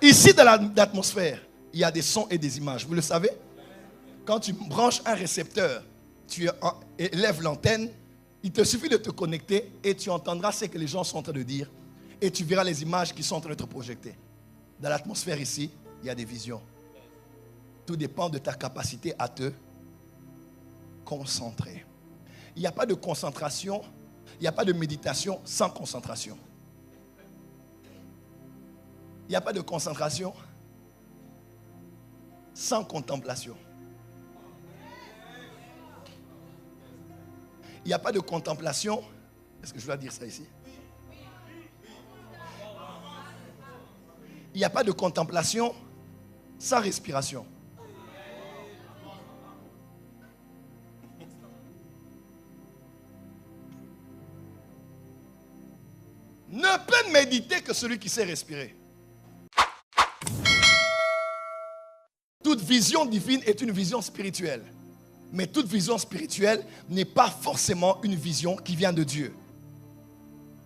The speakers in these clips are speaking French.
Ici, dans l'atmosphère, il y a des sons et des images. Vous le savez? Quand tu branches un récepteur, tu élèves l'antenne, il te suffit de te connecter et tu entendras ce que les gens sont en train de dire. Et tu verras les images qui sont en train d'être projetées. Dans l'atmosphère ici, il y a des visions. Tout dépend de ta capacité à te concentrer. Il n'y a pas de concentration, il n'y a pas de méditation sans concentration. Il n'y a pas de concentration sans contemplation. Il n'y a pas de contemplation. Est-ce que je dois dire ça ici? Il n'y a pas de contemplation sans respiration. Ne peut méditer que celui qui sait respirer. Toute vision divine est une vision spirituelle. Mais toute vision spirituelle n'est pas forcément une vision qui vient de Dieu.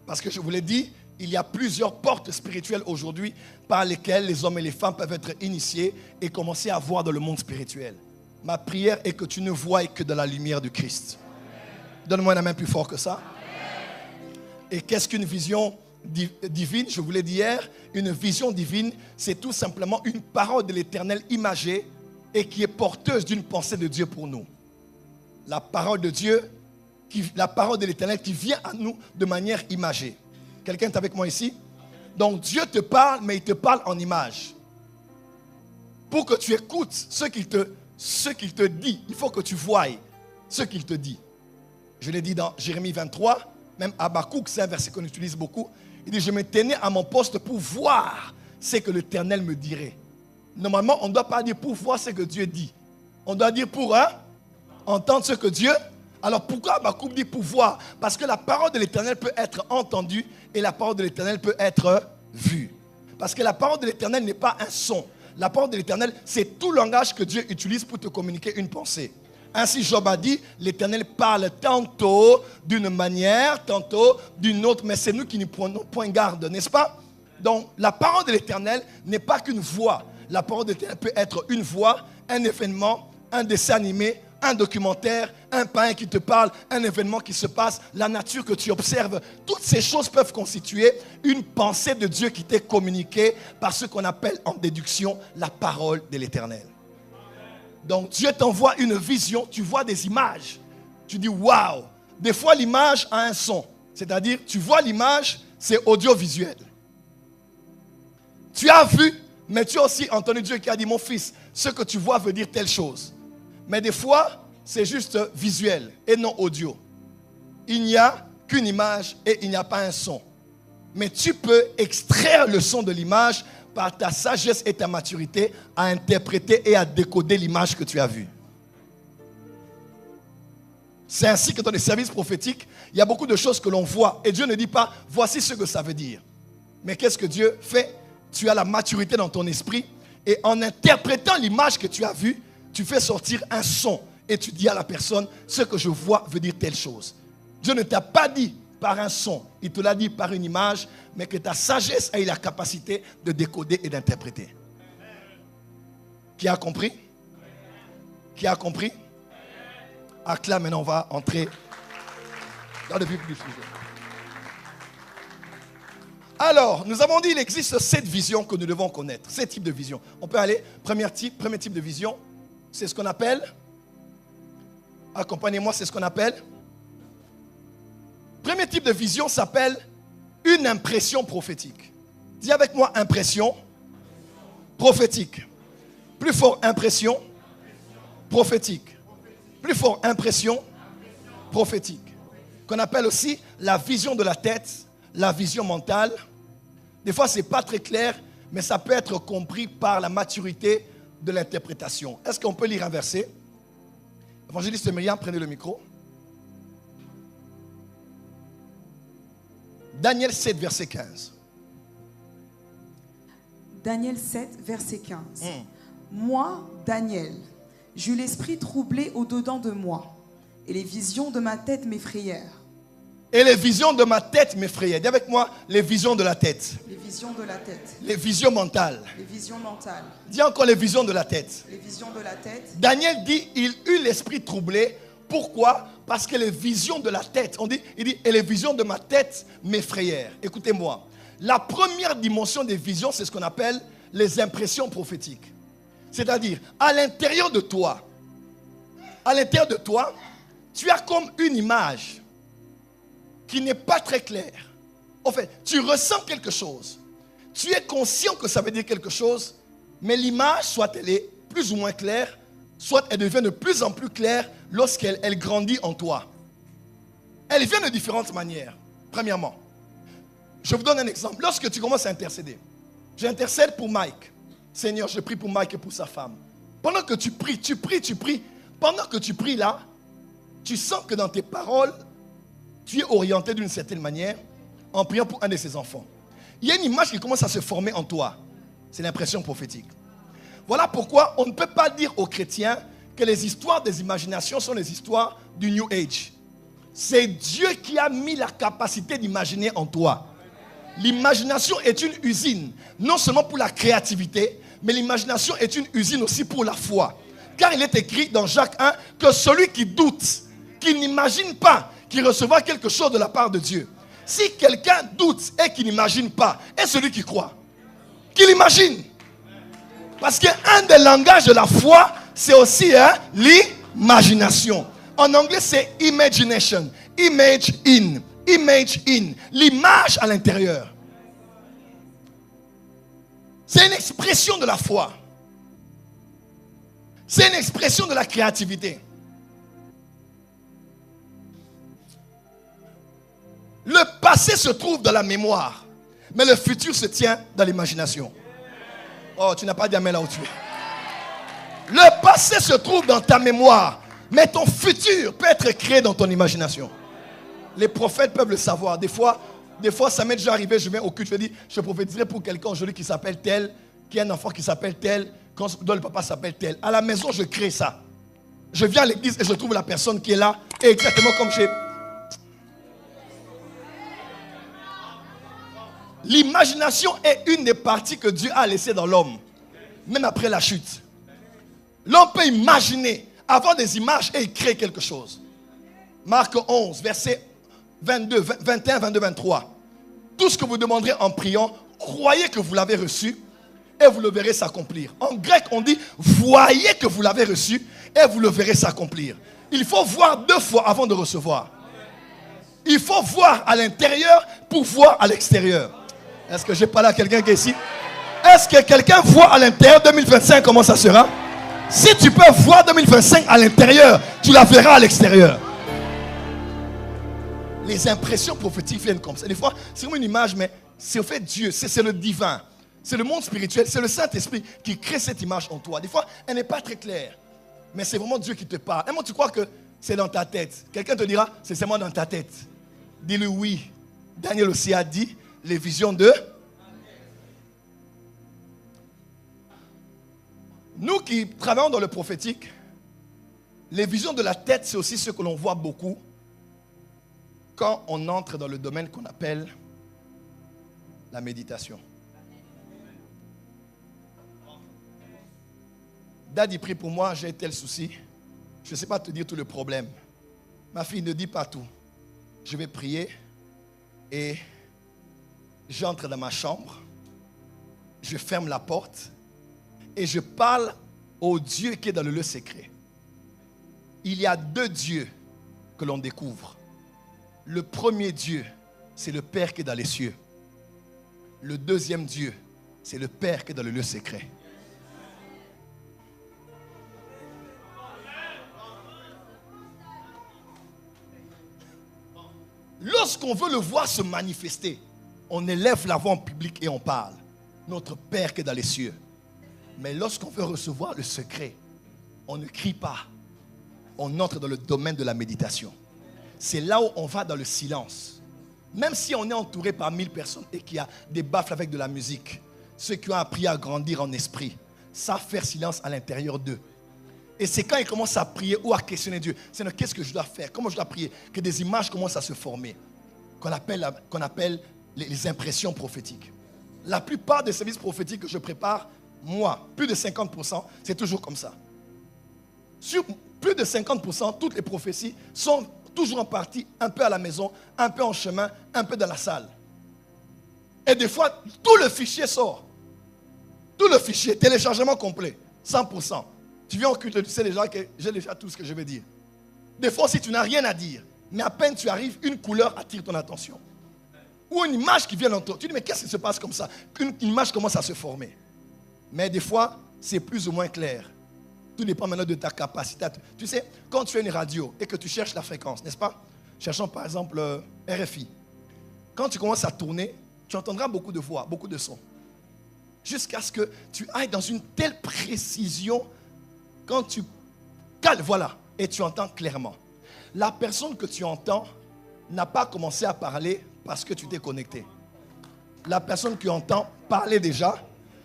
Parce que je vous l'ai dit, il y a plusieurs portes spirituelles aujourd'hui par lesquelles les hommes et les femmes peuvent être initiés et commencer à voir dans le monde spirituel. Ma prière est que tu ne voies que de la lumière du Christ. Donne-moi une main plus fort que ça. Et qu'est-ce qu'une vision divine? Je vous l'ai dit hier, une vision divine, c'est tout simplement une parole de l'Éternel imagée et qui est porteuse d'une pensée de Dieu pour nous. La parole de Dieu, la parole de l'Éternel qui vient à nous de manière imagée. Quelqu'un est avec moi ici? Donc Dieu te parle, mais il te parle en image. Pour que tu écoutes ce qu'il te dit, il faut que tu voies ce qu'il te dit. Je l'ai dit dans Jérémie 23, même Habakkuk, c'est un verset qu'on utilise beaucoup. Il dit, je me tenais à mon poste pour voir ce que l'Éternel me dirait. Normalement, on ne doit pas dire pour voir ce que Dieu dit. On doit dire pour entendre ce que Dieu... Alors pourquoi Habakkuk dit pour voir? Parce que la parole de l'Éternel peut être entendue et la parole de l'Éternel peut être vue. Parce que la parole de l'Éternel n'est pas un son. La parole de l'Éternel, c'est tout langage que Dieu utilise pour te communiquer une pensée. Ainsi, Job a dit, l'Éternel parle tantôt d'une manière, tantôt d'une autre, mais c'est nous qui ne prenons point garde, n'est-ce pas? Donc, la parole de l'Éternel n'est pas qu'une voix. La parole de l'Éternel peut être une voix, un événement, un dessin animé, un documentaire, un pain qui te parle, un événement qui se passe, la nature que tu observes. Toutes ces choses peuvent constituer une pensée de Dieu qui t'est communiquée par ce qu'on appelle en déduction la parole de l'Éternel. Donc Dieu t'envoie une vision, tu vois des images. Tu dis waouh. Des fois l'image a un son. C'est-à-dire tu vois l'image, c'est audiovisuel. Tu as vu, mais tu as aussi entendu Dieu qui a dit mon fils, ce que tu vois veut dire telle chose. Mais des fois, c'est juste visuel et non audio. Il n'y a qu'une image et il n'y a pas un son. Mais tu peux extraire le son de l'image par ta sagesse et ta maturité à interpréter et à décoder l'image que tu as vue. C'est ainsi que dans les services prophétiques, il y a beaucoup de choses que l'on voit. Et Dieu ne dit pas, voici ce que ça veut dire. Mais qu'est-ce que Dieu fait? Tu as la maturité dans ton esprit et en interprétant l'image que tu as vue, tu fais sortir un son et tu dis à la personne, ce que je vois veut dire telle chose. Dieu ne t'a pas dit par un son, il te l'a dit par une image, mais que ta sagesse ait la capacité de décoder et d'interpréter. Qui a compris? Qui a compris? Là, maintenant on va entrer dans le vif du sujet. Alors, nous avons dit qu'il existe 7 visions que nous devons connaître, 7 types de visions. On peut aller, premier type de vision, c'est ce qu'on appelle, accompagnez-moi, c'est ce qu'on appelle, premier type de vision s'appelle une impression prophétique. Dis avec moi, impression prophétique. Plus fort, impression prophétique. Plus fort, impression prophétique. Qu'on appelle aussi la vision de la tête, la vision mentale. Des fois, ce n'est pas très clair, mais ça peut être compris par la maturité de l'interprétation. Est-ce qu'on peut lire un verset? Évangéliste Myriam, prenez le micro. Daniel 7, verset 15. Daniel 7, verset 15. Moi, Daniel, j'eus l'esprit troublé au-dedans de moi, et les visions de ma tête m'effrayèrent. Et les visions de ma tête m'effrayaient. Dis avec moi, les visions de la tête. Les visions de la tête. Les visions mentales. Les visions mentales. Dis encore les visions de la tête. Les visions de la tête. Daniel dit, il eut l'esprit troublé. Pourquoi? Parce que les visions de la tête, il dit, et les visions de ma tête m'effrayèrent. Écoutez-moi, la première dimension des visions, c'est ce qu'on appelle les impressions prophétiques. C'est-à-dire, à l'intérieur de toi, tu as comme une image qui n'est pas très claire. En fait, tu ressens quelque chose. Tu es conscient que ça veut dire quelque chose, mais l'image, soit elle est plus ou moins claire, soit elle devient de plus en plus claire lorsqu'elle grandit en toi. Elle vient de différentes manières. Premièrement, je vous donne un exemple. Lorsque tu commences à intercéder, j'intercède pour Mike. Seigneur, je prie pour Mike et pour sa femme. Pendant que tu pries. Pendant que tu pries là, tu sens que dans tes paroles, tu es orienté d'une certaine manière en priant pour un de ses enfants. Il y a une image qui commence à se former en toi. C'est l'impression prophétique. Voilà pourquoi on ne peut pas dire aux chrétiens que les histoires des imaginations sont les histoires du New Age. C'est Dieu qui a mis la capacité d'imaginer en toi. L'imagination est une usine, non seulement pour la créativité, mais l'imagination est une usine aussi pour la foi. Car il est écrit dans Jacques 1 que celui qui doute, qui n'imagine pas qu'il recevra quelque chose de la part de Dieu. Si quelqu'un doute et qu'il n'imagine pas, est celui qui croit, qu'il imagine. Parce qu'un des langages de la foi, c'est aussi l'imagination. En anglais, c'est imagination. Image in. Image in. L'image à l'intérieur. C'est une expression de la foi. C'est une expression de la créativité. Le passé se trouve dans la mémoire, mais le futur se tient dans l'imagination. Oh, tu n'as pas dit amen là où tu es. Le passé se trouve dans ta mémoire, mais ton futur peut être créé dans ton imagination. Les prophètes peuvent le savoir. Des fois, ça m'est déjà arrivé, je viens au culte, je prophétiserai pour quelqu'un aujourd'hui qui s'appelle tel, qui a un enfant qui s'appelle tel, dont le papa s'appelle tel. À la maison, je crée ça. Je viens à l'église et je trouve la personne qui est là, exactement comme j'ai... L'imagination est une des parties que Dieu a laissées dans l'homme, même après la chute. L'homme peut imaginer, avoir des images et il crée quelque chose. Marc 11, verset 22, 21, 22, 23. Tout ce que vous demanderez en priant, croyez que vous l'avez reçu et vous le verrez s'accomplir. En grec, on dit, voyez que vous l'avez reçu et vous le verrez s'accomplir. Il faut voir 2 fois avant de recevoir. Il faut voir à l'intérieur pour voir à l'extérieur. Est-ce que j'ai parlé à quelqu'un qui est ici? Est-ce que quelqu'un voit à l'intérieur 2025 comment ça sera? Si tu peux voir 2025 à l'intérieur, tu la verras à l'extérieur. Les impressions prophétiques viennent comme ça. Des fois, c'est comme une image, mais c'est au fait Dieu, c'est le divin. C'est le monde spirituel, c'est le Saint-Esprit qui crée cette image en toi. Des fois, elle n'est pas très claire, mais c'est vraiment Dieu qui te parle. Et moi, tu crois que c'est dans ta tête. Quelqu'un te dira, c'est seulement dans ta tête. Dis-le oui. Daniel aussi a dit, les visions de... Nous qui travaillons dans le prophétique, les visions de la tête, c'est aussi ce que l'on voit beaucoup quand on entre dans le domaine qu'on appelle la méditation. Daddy prie pour moi, j'ai tel souci. Je ne sais pas te dire tout le problème. Ma fille, ne dit pas tout. Je vais prier et j'entre dans ma chambre. Je ferme la porte et je parle au Dieu qui est dans le lieu secret. Il y a 2 dieux que l'on découvre. Le premier Dieu, c'est le Père qui est dans les cieux. Le deuxième Dieu, c'est le Père qui est dans le lieu secret. Lorsqu'on veut le voir se manifester, on élève la voix en public et on parle. Notre Père qui est dans les cieux. Mais lorsqu'on veut recevoir le secret, on ne crie pas. On entre dans le domaine de la méditation. C'est là où on va dans le silence. Même si on est entouré par 1000 personnes et qu'il y a des baffles avec de la musique, ceux qui ont appris à grandir en esprit savent faire silence à l'intérieur d'eux. Et c'est quand ils commencent à prier ou à questionner Dieu. C'est qu'est-ce que je dois faire? Comment je dois prier? Que des images commencent à se former. qu'on appelle les impressions prophétiques. La plupart des services prophétiques que je prépare, moi, plus de 50%, c'est toujours comme ça. Sur plus de 50%, toutes les prophéties sont toujours en partie un peu à la maison, un peu en chemin, un peu dans la salle. Et des fois, tout le fichier sort. Tout le fichier, téléchargement complet, 100%. Tu viens au culte, tu sais déjà que j'ai déjà tout ce que je vais dire. Des fois, si tu n'as rien à dire, mais à peine tu arrives, une couleur attire ton attention. Ou une image qui vient dans toi. Tu dis, mais qu'est-ce qui se passe comme ça? Une image commence à se former. Mais des fois, c'est plus ou moins clair. Tout dépend maintenant de ta capacité. Tu sais, quand tu fais une radio et que tu cherches la fréquence, n'est-ce pas? Cherchons par exemple RFI. Quand tu commences à tourner, tu entendras beaucoup de voix, beaucoup de sons. Jusqu'à ce que tu ailles dans une telle précision, quand tu cales, voilà, et tu entends clairement. La personne que tu entends n'a pas commencé à parler parce que tu t'es connecté. La personne qui entend parlait déjà,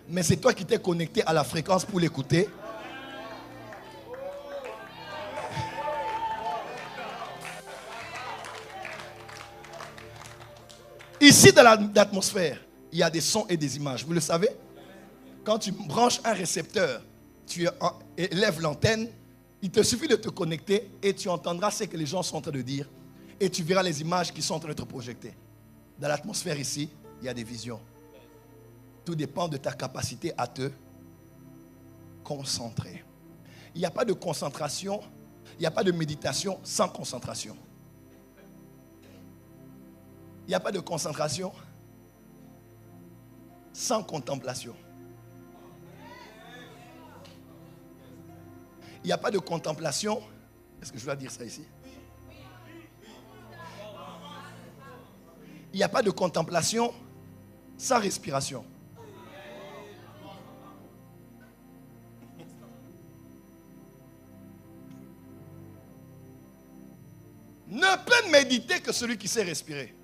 mais c'est toi qui t'es connecté à la fréquence pour l'écouter. Ici, dans l'atmosphère, il y a des sons et des images. Vous le savez? Quand tu branches un récepteur, tu élèves l'antenne, il te suffit de te connecter et tu entendras ce que les gens sont en train de dire. Et tu verras les images qui sont en train d'être projetées. Dans l'atmosphère ici, il y a des visions. Tout dépend de ta capacité à te concentrer. Il n'y a pas de concentration, il n'y a pas de méditation sans concentration. Il n'y a pas de concentration sans contemplation. Il n'y a pas de contemplation. Est-ce que je dois dire ça ici? Il n'y a pas de contemplation sans respiration. Ne peut méditer que celui qui sait respirer.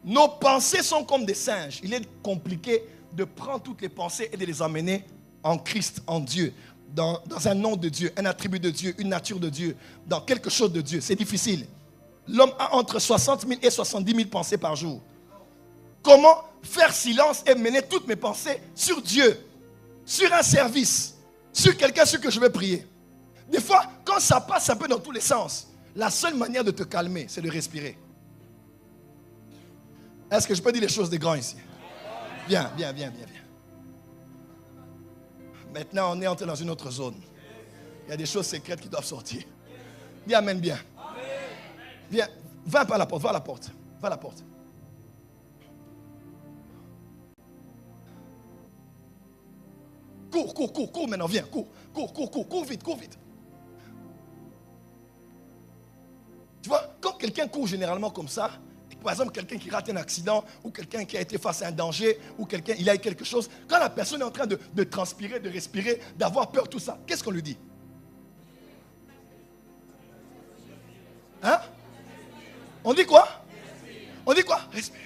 Nos pensées sont comme des singes. Il est compliqué de prendre toutes les pensées et de les emmener en Christ, en Dieu, dans un nom de Dieu, un attribut de Dieu, une nature de Dieu, dans quelque chose de Dieu. C'est difficile. L'homme a entre 60 000 et 70 000 pensées par jour. Comment faire silence et mener toutes mes pensées sur Dieu, sur un service, sur quelqu'un sur que je vais prier? Des fois, quand ça passe un peu dans tous les sens, la seule manière de te calmer, c'est de respirer. Est-ce que je peux dire les choses des grands ici? Bien. Maintenant, on est entré dans une autre zone. Il y a des choses secrètes qui doivent sortir. Dis amen bien. Viens, va par la porte, va à la porte. Va à la porte. Cours maintenant, viens, cours vite. Tu vois, quand quelqu'un court généralement comme ça, par exemple quelqu'un qui rate un accident, ou quelqu'un qui a été face à un danger, ou quelqu'un, il a eu quelque chose, quand la personne est en train de transpirer, de respirer, d'avoir peur, tout ça, qu'est-ce qu'on lui dit? Hein? On dit quoi? On dit quoi? Respire.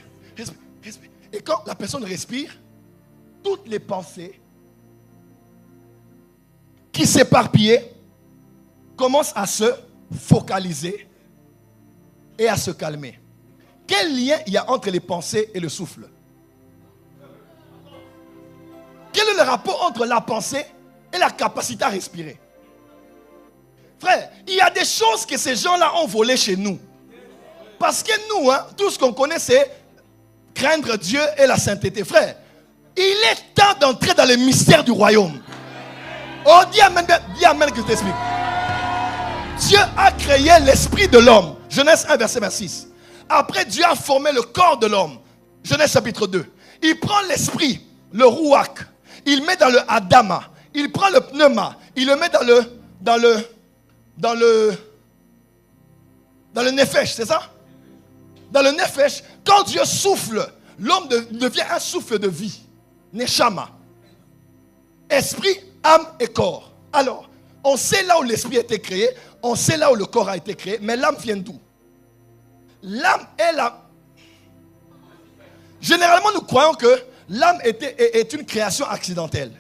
Et quand la personne respire, toutes les pensées qui s'éparpillaient commencent à se focaliser et à se calmer. Quel lien il y a entre les pensées et le souffle? Quel est le rapport entre la pensée et la capacité à respirer? Frère, il y a des choses que ces gens-là ont volées chez nous. Parce que nous, tout ce qu'on connaît, c'est craindre Dieu et la sainteté. Frère, il est temps d'entrer dans les mystères du royaume. Oh, dis amen que je t'explique. Dieu a créé l'esprit de l'homme. Genèse 1, verset 26. Après, Dieu a formé le corps de l'homme. Genèse chapitre 2. Il prend l'esprit, le ruach, il met dans le adama, il prend le pneuma, il le met dans le nefesh, c'est ça? Dans le nefesh, quand Dieu souffle, l'homme devient un souffle de vie. Neshama. Esprit, âme et corps. Alors, on sait là où l'esprit a été créé, on sait là où le corps a été créé, mais l'âme vient d'où? L'âme est là. Généralement, nous croyons que l'âme est une création accidentelle.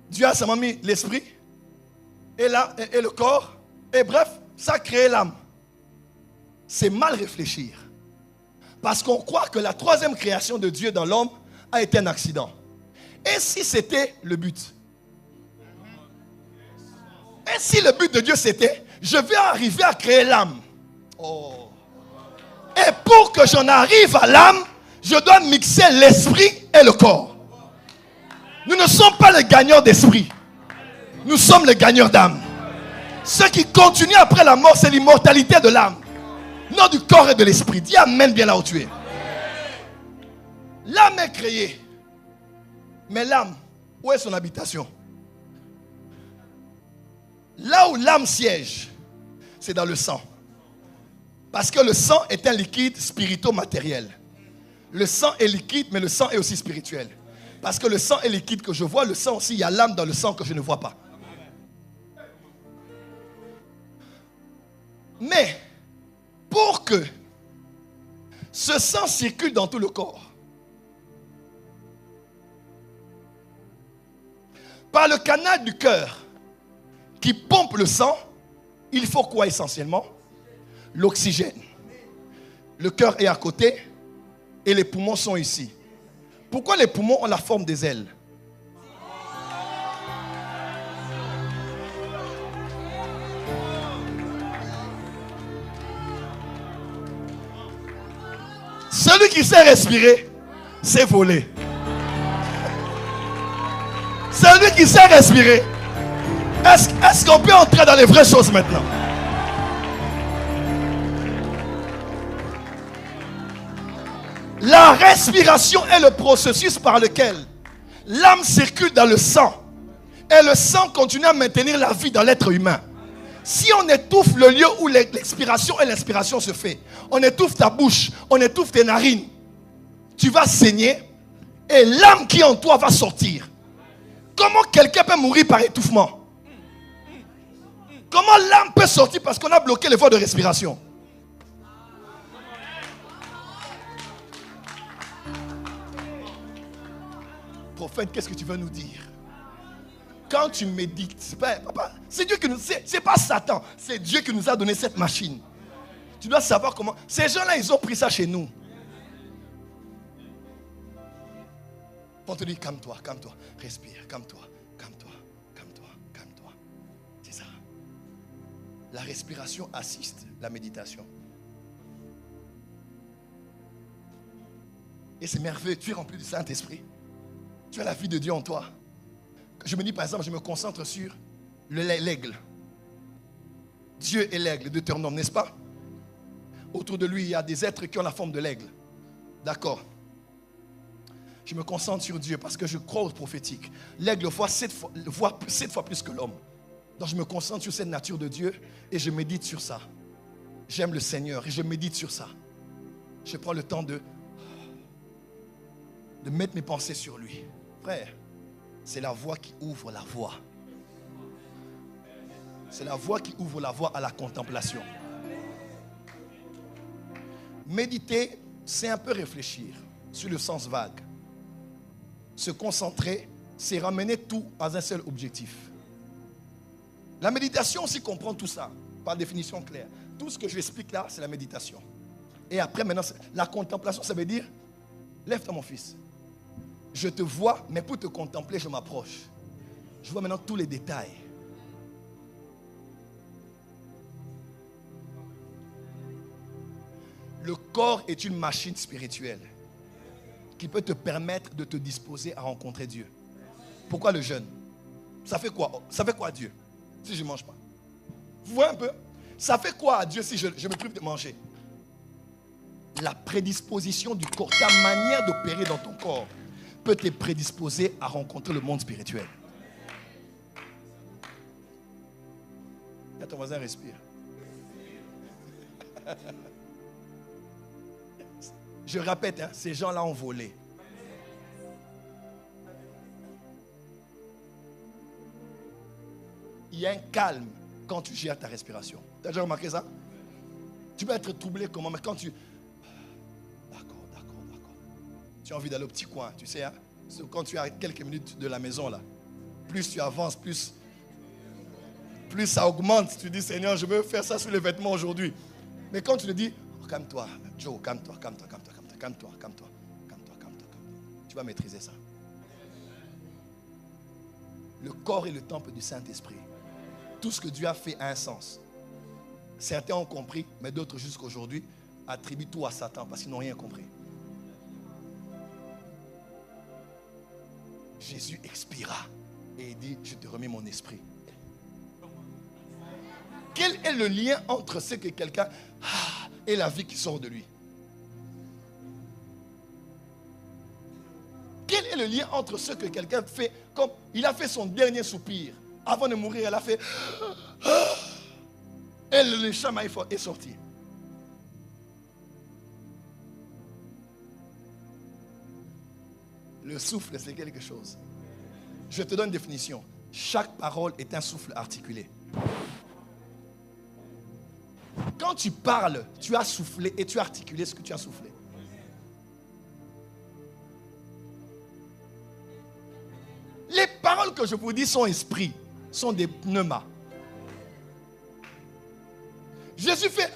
Dieu a seulement mis l'esprit et le corps, et bref, ça a créé l'âme. c'est mal réfléchir. Parce qu'on croit que la troisième création de Dieu dans l'homme a été un accident. Et si c'était le but? Et si le but de Dieu c'était, je vais arriver à créer l'âme. Oh. Et pour que j'en arrive à l'âme, je dois mixer l'esprit et le corps. Nous ne sommes pas les gagnants d'esprit. Nous sommes les gagneurs d'âme. Ce qui continue après la mort, c'est l'immortalité de l'âme. Non du corps et de l'esprit. Dis amen bien là où tu es. L'âme est créée. Mais l'âme, où est son habitation? Là où l'âme siège, c'est dans le sang. Parce que le sang est un liquide spirito-matériel. Le sang est liquide, mais le sang est aussi spirituel. Parce que le sang est liquide que je vois, le sang aussi, il y a l'âme dans le sang que je ne vois pas. Mais, pour que ce sang circule dans tout le corps, par le canal du cœur qui pompe le sang, il faut quoi essentiellement? L'oxygène. Le cœur est à côté et les poumons sont ici. Pourquoi les poumons ont la forme des ailes? Celui qui sait respirer, sait voler. Celui qui sait respirer, est-ce qu'on peut entrer dans les vraies choses maintenant? La respiration est le processus par lequel l'âme circule dans le sang. Et le sang continue à maintenir la vie dans l'être humain. Si on étouffe le lieu où l'expiration et l'inspiration se fait, on étouffe ta bouche, on étouffe tes narines, tu vas saigner et l'âme qui est en toi va sortir. Comment quelqu'un peut mourir par étouffement? Comment l'âme peut sortir parce qu'on a bloqué les voies de respiration? Prophète, qu'est-ce que tu veux nous dire? Quand tu médites, papa, c'est Dieu qui nous, c'est pas Satan, c'est Dieu qui nous a donné cette machine. Tu dois savoir comment. Ces gens-là, ils ont pris ça chez nous. On te dit, calme-toi, calme-toi, respire, calme-toi, calme-toi, calme-toi, calme-toi. C'est ça. La respiration assiste la méditation. Et c'est merveilleux, tu es rempli du Saint-Esprit. Tu as la vie de Dieu en toi. Je me dis par exemple, je me concentre sur l'aigle. Dieu est l'aigle, Deutéronome, n'est-ce pas? Autour de lui, il y a des êtres qui ont la forme de l'aigle. D'accord. Je me concentre sur Dieu parce que je crois au prophétique. L'aigle voit 7 fois plus que l'homme. Donc je me concentre sur cette nature de Dieu et je médite sur ça. J'aime le Seigneur et je médite sur ça. Je prends le temps de mettre mes pensées sur lui. Frère, c'est la voix qui ouvre la voie. C'est la voix qui ouvre la voie à la contemplation. Méditer, c'est un peu réfléchir sur le sens vague. Se concentrer, c'est ramener tout à un seul objectif. La méditation aussi comprend tout ça, par définition claire. Tout ce que je vous explique là, c'est la méditation. Et après, maintenant, la contemplation, ça veut dire, lève-toi mon fils. Je te vois, mais pour te contempler, je m'approche. Je vois maintenant tous les détails. Le corps est une machine spirituelle qui peut te permettre de te disposer à rencontrer Dieu. Pourquoi le jeûne? Ça fait quoi? Ça fait quoi à Dieu si je ne mange pas? Vous voyez un peu? Ça fait quoi à Dieu si je me prive de manger? La prédisposition du corps, ta manière d'opérer dans ton corps peut te prédisposer à rencontrer le monde spirituel. Là, ton voisin respire. Je répète, hein, ces gens-là ont volé. Il y a un calme quand tu gères ta respiration. Tu as déjà remarqué ça? Tu peux être troublé comment, mais quand tu... D'accord. Tu as envie d'aller au petit coin, tu sais, hein? Quand tu es à quelques minutes de la maison, là, plus tu avances, plus ça augmente. Tu dis, Seigneur, je veux faire ça sur les vêtements aujourd'hui. Mais quand tu le dis, oh, calme-toi, Joe, calme-toi, calme-toi, calme-toi, calme-toi, calme-toi, calme-toi, calme-toi, calme-toi, tu vas maîtriser ça. Le corps est le temple du Saint-Esprit. Tout ce que Dieu a fait a un sens. Certains ont compris, mais d'autres jusqu'aujourd'hui attribuent tout à Satan parce qu'ils n'ont rien compris. Jésus expira et il dit, je te remets mon esprit. Quel est le lien entre ce que quelqu'un et la vie qui sort de lui? Quel est le lien entre ce que quelqu'un fait, comme il a fait son dernier soupir, avant de mourir, elle a fait et le chamaï est sorti. Le souffle, c'est quelque chose. Je te donne une définition. Chaque parole est un souffle articulé. Quand tu parles, tu as soufflé et tu as articulé ce que tu as soufflé. Les paroles que je vous dis sont esprits, sont des pneumas. Jésus fait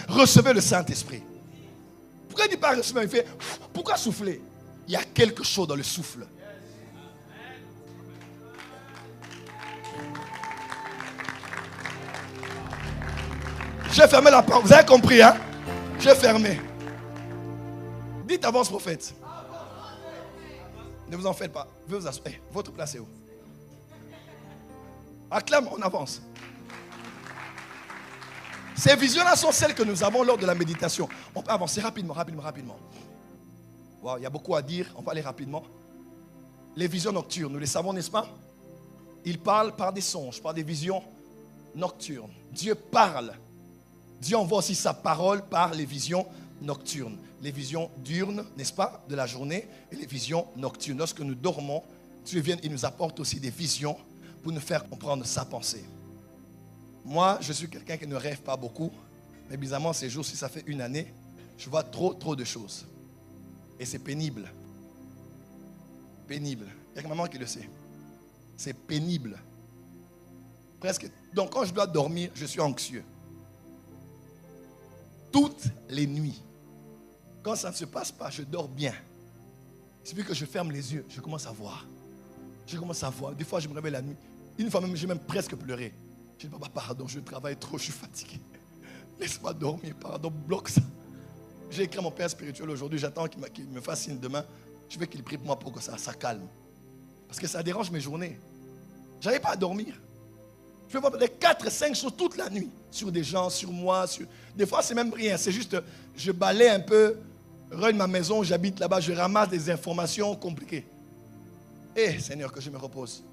recevez le Saint-Esprit. Pourquoi il ne dit pas recevoir? Il fait pourquoi souffler? Il y a quelque chose dans le souffle. J'ai fermé la porte. Vous avez compris, hein? J'ai fermé. Dites avance, prophète. Ne vous en faites pas. Veuillez vous asseoir. Votre place est où? Acclame, on avance. Ces visions-là sont celles que nous avons lors de la méditation. On peut avancer rapidement. Wow, il y a beaucoup à dire. On va aller rapidement. Les visions nocturnes, nous les savons, n'est-ce pas? Il parle par des songes, par des visions nocturnes. Dieu parle. Dieu envoie aussi sa parole par les visions nocturnes. Les visions diurnes, n'est-ce pas, de la journée, et les visions nocturnes. Lorsque nous dormons, Dieu vient et nous apporte aussi des visions pour nous faire comprendre sa pensée. Moi, je suis quelqu'un qui ne rêve pas beaucoup, mais bizarrement, ces jours-ci, ça fait une année, je vois trop de choses. Et c'est pénible. Pénible. Il y a que maman qui le sait. C'est pénible. Presque. Donc, quand je dois dormir, je suis anxieux. Toutes les nuits. Quand ça ne se passe pas, je dors bien. C'est puis que je ferme les yeux, je commence à voir. Des fois, je me réveille la nuit. Une fois même, j'ai même presque pleuré. Je dis, papa, pardon, je travaille trop, je suis fatigué. Laisse-moi dormir, pardon, bloque ça. J'ai écrit à mon père spirituel aujourd'hui, j'attends qu'il me fasse signe demain. Je veux qu'il prie pour moi pour que ça calme. Parce que ça dérange mes journées. Je n'arrive pas à dormir. Je peux voir des 4-5 choses toute la nuit. Sur des gens, sur moi. Des fois, c'est même rien. C'est juste, je balaye un peu, règne ma maison, j'habite là-bas, je ramasse des informations compliquées. Seigneur, que je me repose.